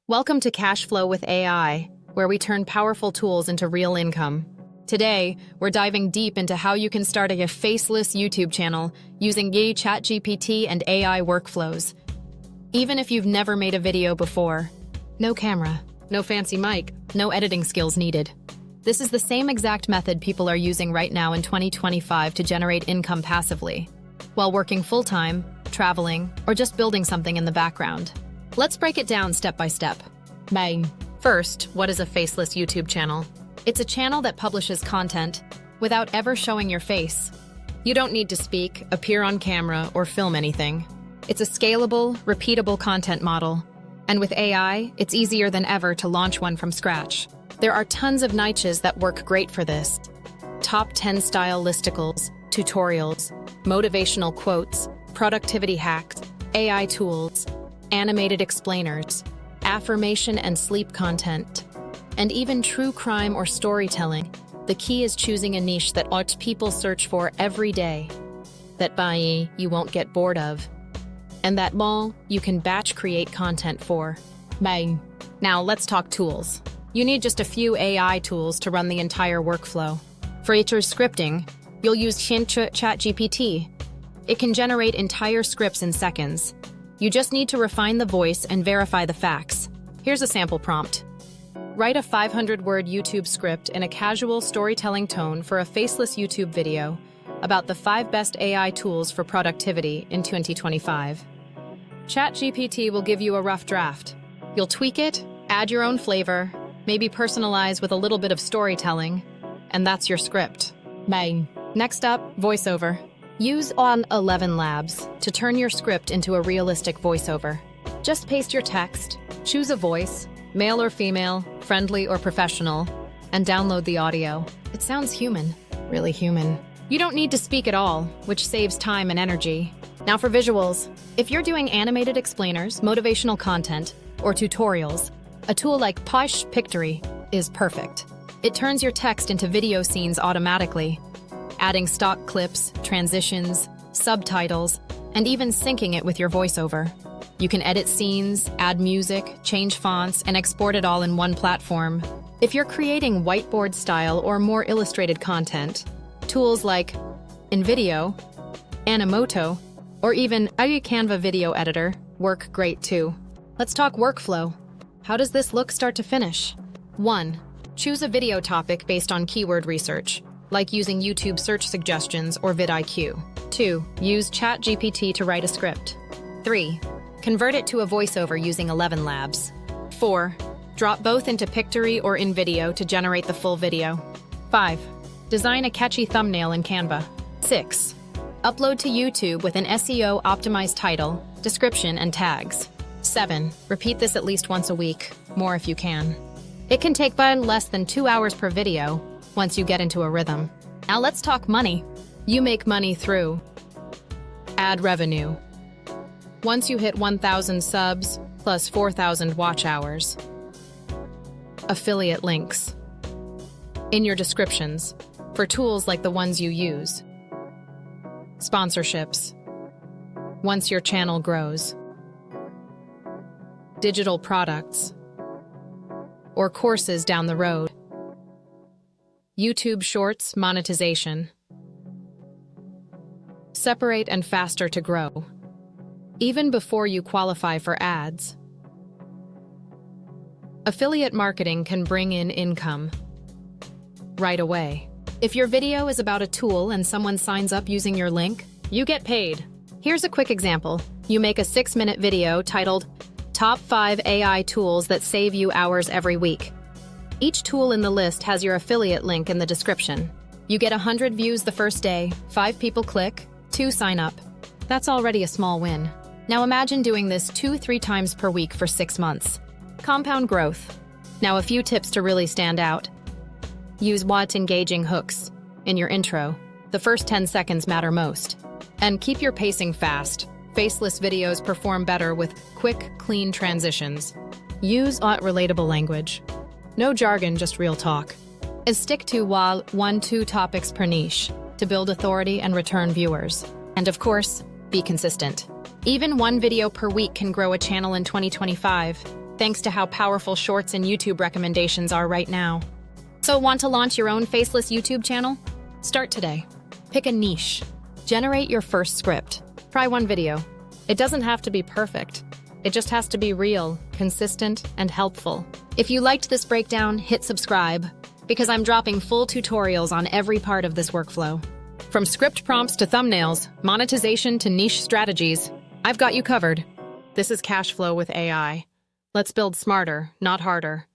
Welcome to CashFlow with AI, where we turn powerful tools into real income. Today, we're diving deep into how you can start a faceless YouTube channel using ChatGPT and AI workflows. Even if you've never made a video before, no camera, no fancy mic, no editing skills needed. This is the same exact method people are using right now in 2025 to generate income passively, while working full-time, traveling, or just building something in the background. Let's break it down step by step. First, what is a faceless YouTube channel? It's a channel that publishes content without ever showing your face. You don't need to speak, appear on camera, or film anything. It's a scalable, repeatable content model. And with AI, it's easier than ever to launch one from scratch. There are tons of niches that work great for this. Top 10 style listicles, tutorials, motivational quotes, productivity hacks, AI tools, animated explainers, affirmation and sleep content, and even true crime or storytelling. The key is choosing a niche that people search for every day, that you won't get bored of, and that you can batch create content for. Now let's talk tools. You need just a few AI tools to run the entire workflow. For your scripting, you'll use ChatGPT. It can generate entire scripts in seconds. You just need to refine the voice and verify the facts. Here's a sample prompt. Write a 500-word YouTube script in a casual storytelling tone for a faceless YouTube video about the 5 best AI tools for productivity in 2025. ChatGPT will give you a rough draft. You'll tweak it, add your own flavor, maybe personalize with a little bit of storytelling, and that's your script. Next up, voiceover. Use on 11 Labs to turn your script into a realistic voiceover. Just paste your text, choose a voice, male or female, friendly or professional, and download the audio. It sounds human, really human. You don't need to speak at all, which saves time and energy. Now for visuals. If you're doing animated explainers, motivational content, or tutorials, a tool like Pictory is perfect. It turns your text into video scenes automatically, adding stock clips, transitions, subtitles, and even syncing it with your voiceover. You can edit scenes, add music, change fonts, and export it all in one platform. If you're creating whiteboard style or more illustrated content, tools like InVideo, Animoto, or even Canva video editor work great too. Let's talk workflow. How does this look start to finish? 1. Choose a video topic based on keyword research, like using YouTube search suggestions or vidIQ. 2. Use ChatGPT to write a script. 3. Convert it to a voiceover using 11 Labs. 4. Drop both into Pictory or InVideo to generate the full video. 5. Design a catchy thumbnail in Canva. 6. Upload to YouTube with an SEO-optimized title, description, and tags. 7. Repeat this at least once a week, more if you can. It can take less than 2 hours per video once you get into a rhythm. Now let's talk money. You make money through ad revenue. Once you hit 1,000 subs plus 4,000 watch hours. Affiliate links in your descriptions for tools like the ones you use. Sponsorships once your channel grows. Digital products or courses down the road. YouTube Shorts monetization. Separate and faster to grow, even before you qualify for ads. Affiliate marketing can bring in income right away. If your video is about a tool and someone signs up using your link, you get paid. Here's a quick example. You make a 6-minute video titled Top 5 AI Tools That Save You Hours Every Week. Each tool in the list has your affiliate link in the description. You get 100 views the first day, 5 people click, 2 sign up. That's already a small win. Now imagine doing this 2-3 times per week for 6 months. Compound growth. Now a few tips to really stand out. Use engaging hooks in your intro. The first 10 seconds matter most. And keep your pacing fast. Faceless videos perform better with quick, clean transitions. Use relatable language. No jargon, just real talk. Stick to 1-2 topics per niche to build authority and return viewers. And of course, be consistent. Even one video per week can grow a channel in 2025. thanks to how powerful Shorts and YouTube recommendations are right now. So want to launch your own Faceless YouTube channel? Start today. Pick a niche. Generate your first script. Try one video. It doesn't have to be perfect. It just has to be real, consistent, and helpful. If you liked this breakdown, hit subscribe, because I'm dropping full tutorials on every part of this workflow. From script prompts to thumbnails, monetization to niche strategies, I've got you covered. This is CashFlow with AI. Let's build smarter, not harder.